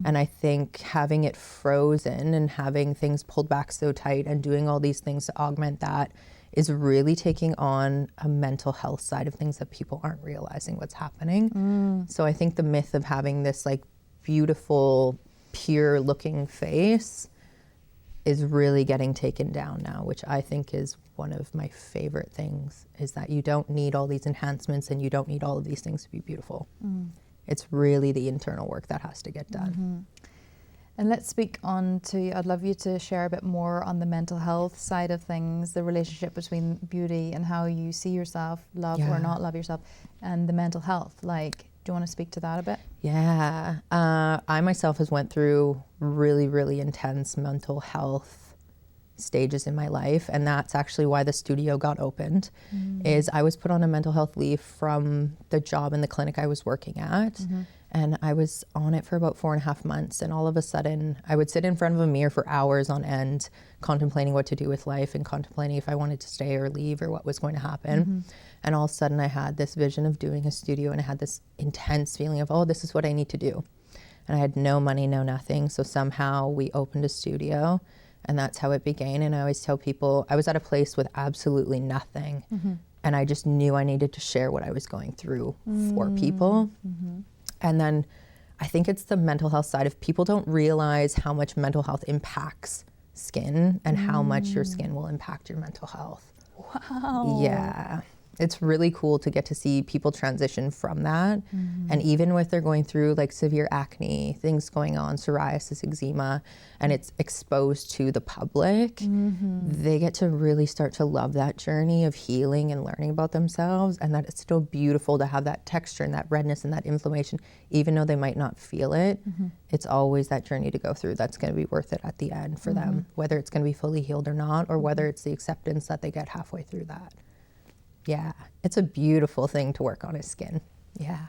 And I think having it frozen and having things pulled back so tight and doing all these things to augment that is really taking on a mental health side of things that people aren't realizing what's happening. So I think the myth of having this like beautiful, pure looking face is really getting taken down now, which I think is one of my favorite things, is that you don't need all these enhancements and you don't need all of these things to be beautiful. It's really the internal work that has to get done. And let's speak on to, I'd love you to share a bit more on the mental health side of things, the relationship between beauty and how you see yourself, love or not love yourself, and the mental health. Like, do you want to speak to that a bit? Yeah, I myself has went through really, really intense mental health stages in my life, and that's actually why the studio got opened. Is I was put on a mental health leave from the job in the clinic I was working at, and I was on it for about 4.5 months, and all of a sudden I would sit in front of a mirror for hours on end contemplating what to do with life and contemplating if I wanted to stay or leave or what was going to happen. And all of a sudden I had this vision of doing a studio, and I had this intense feeling of, oh, this is what I need to do. And I had no money, no nothing, so somehow we opened a studio, and that's how it began. And I always tell people, I was at a place with absolutely nothing, and I just knew I needed to share what I was going through for people. And then I think it's the mental health side of people don't realize how much mental health impacts skin and how much your skin will impact your mental health. Wow. Yeah. It's really cool to get to see people transition from that. And even if they're going through like severe acne, things going on, psoriasis, eczema, and it's exposed to the public, they get to really start to love that journey of healing and learning about themselves, and that it's still beautiful to have that texture and that redness and that inflammation, even though they might not feel it. It's always that journey to go through that's going to be worth it at the end for them, whether it's going to be fully healed or not, or whether it's the acceptance that they get halfway through that. Yeah, it's a beautiful thing to work on his skin. Yeah,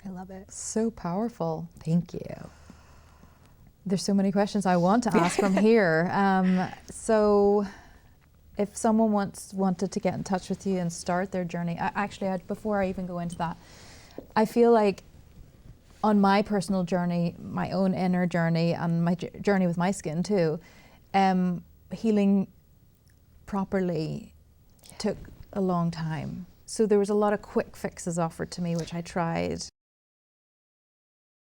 I love it. So powerful. Thank you. There's so many questions I want to ask from here. So if someone wanted to get in touch with you and start their journey, before I even go into that, I feel like on my personal journey, my own inner journey and my journey with my skin too, healing properly took a long time. So there was a lot of quick fixes offered to me, which I tried,